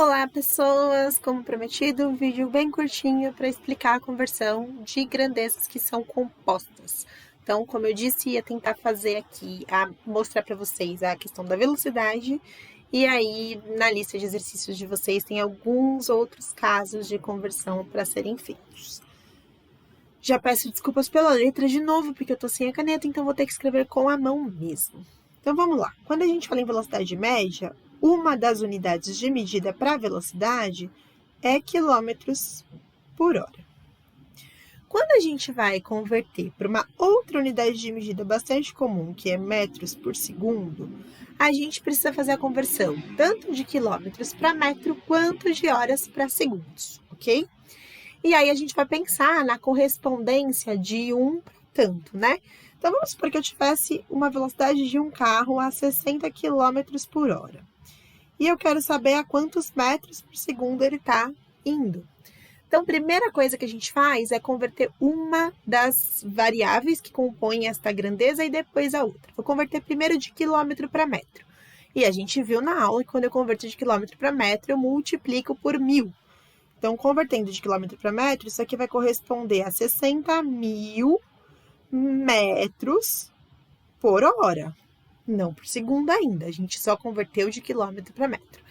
Olá, pessoas! Como prometido, um vídeo bem curtinho para explicar a conversão de grandezas que são compostas. Então, como eu disse, ia tentar fazer aqui, mostrar para vocês a questão da velocidade, e aí na lista de exercícios de vocês tem alguns outros casos de conversão para serem feitos. Já peço desculpas pela letra de novo, porque eu tô sem a caneta, então vou ter que escrever com a mão mesmo. Então vamos lá. Quando a gente fala em velocidade média, uma das unidades de medida para velocidade é quilômetros por hora. Quando a gente vai converter para uma outra unidade de medida bastante comum, que é metros por segundo, a gente precisa fazer a conversão tanto de quilômetros para metro quanto de horas para segundos, ok? E aí a gente vai pensar na correspondência de um para tanto, né? Então vamos supor que eu tivesse uma velocidade de um carro a 60 km por hora. E eu quero saber a quantos metros por segundo ele está indo. Então, a primeira coisa que a gente faz é converter uma das variáveis que compõem esta grandeza e depois a outra. Vou converter primeiro de quilômetro para metro. E a gente viu na aula que quando eu converto de quilômetro para metro, eu multiplico por 1000. Então, convertendo de quilômetro para metro, isso aqui vai corresponder a 60.000 metros por hora. Não por segundo ainda, a gente só converteu de quilômetro para metro.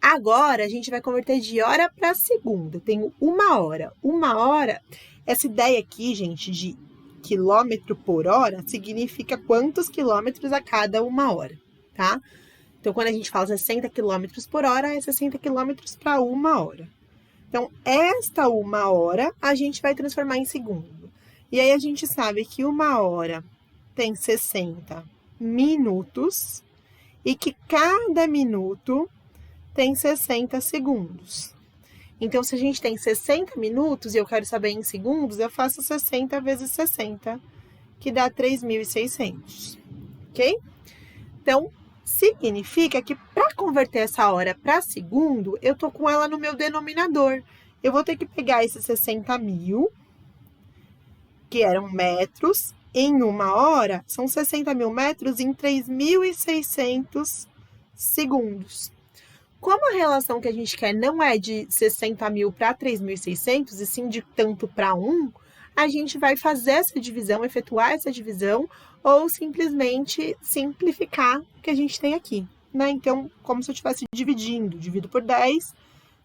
Agora, a gente vai converter de hora para segundo. Eu tenho uma hora. Uma hora, essa ideia aqui, gente, de quilômetro por hora, significa quantos quilômetros a cada uma hora, tá? Então, quando a gente fala 60 quilômetros por hora, é 60 quilômetros para uma hora. Então, esta uma hora, a gente vai transformar em segundo. E aí, a gente sabe que uma hora tem 60 minutos e que cada minuto tem 60 segundos. Então, se a gente tem 60 minutos e eu quero saber em segundos, eu faço 60 vezes 60, que dá 3.600, ok? Então, significa que para converter essa hora para segundo, eu tô com ela no meu denominador. Eu vou ter que pegar esses 60.000, que eram metros, em uma hora, são 60.000 metros em 3.600 segundos. Como a relação que a gente quer não é de 60.000 para 3.600, e sim de tanto para 1, a gente vai fazer essa divisão, efetuar essa divisão, ou simplesmente simplificar o que a gente tem aqui, né? Então, como se eu estivesse dividindo, divido por 10,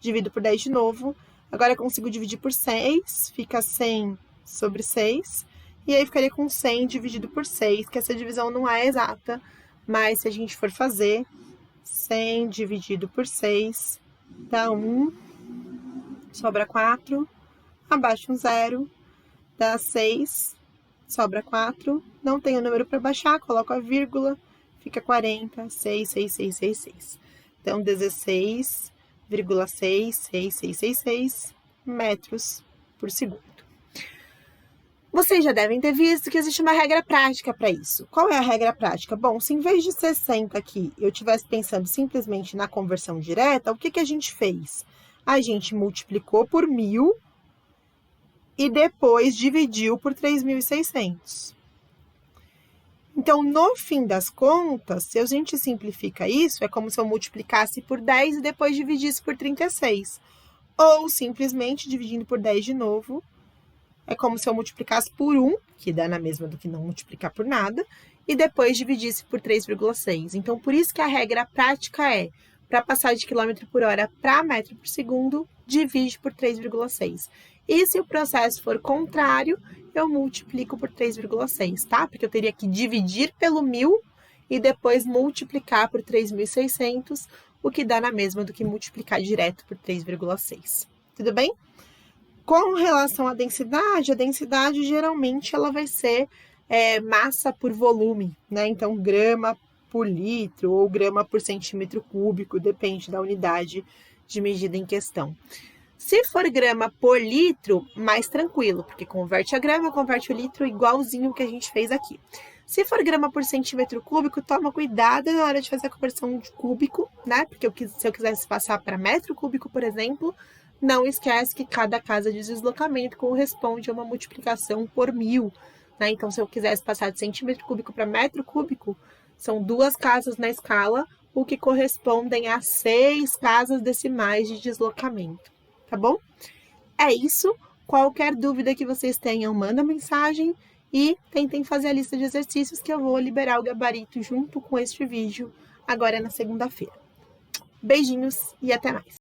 divido por 10 de novo, agora eu consigo dividir por 6, fica 100 sobre 6, e aí ficaria com 100 dividido por 6, que essa divisão não é exata, mas se a gente for fazer, 100 dividido por 6 dá 1, sobra 4, abaixo um 0, dá 6, sobra 4, não tem o número para baixar, coloco a vírgula, fica 40, 6, 6, 6, 6, 6. Então, 16,66666 metros por segundo. Vocês já devem ter visto que existe uma regra prática para isso. Qual é a regra prática? Bom, se em vez de 60 aqui eu estivesse pensando simplesmente na conversão direta, o que a gente fez? A gente multiplicou por 1000 e depois dividiu por 3.600. Então, no fim das contas, se a gente simplifica isso, é como se eu multiplicasse por 10 e depois dividisse por 36. Ou simplesmente dividindo por 10 de novo, é como se eu multiplicasse por 1, que dá na mesma do que não multiplicar por nada, e depois dividisse por 3,6. Então, por isso que a regra prática é, para passar de quilômetro por hora para metro por segundo, divide por 3,6. E se o processo for contrário, eu multiplico por 3,6, tá? Porque eu teria que dividir pelo 1000 e depois multiplicar por 3.600, o que dá na mesma do que multiplicar direto por 3,6. Tudo bem? Com relação à densidade, a densidade geralmente ela vai ser massa por volume, né? Então, grama por litro ou grama por centímetro cúbico, depende da unidade de medida em questão. Se for grama por litro, mais tranquilo, porque converte a grama, converte o litro igualzinho que a gente fez aqui. Se for grama por centímetro cúbico, toma cuidado na hora de fazer a conversão de cúbico, né? Porque se eu quisesse passar para metro cúbico, por exemplo, não esquece que cada casa de deslocamento corresponde a uma multiplicação por 1000, né? Então, se eu quisesse passar de centímetro cúbico para metro cúbico, são 2 casas na escala, o que correspondem a 6 casas decimais de deslocamento, tá bom? É isso. Qualquer dúvida que vocês tenham, manda mensagem e tentem fazer a lista de exercícios que eu vou liberar o gabarito junto com este vídeo agora na segunda-feira. Beijinhos e até mais!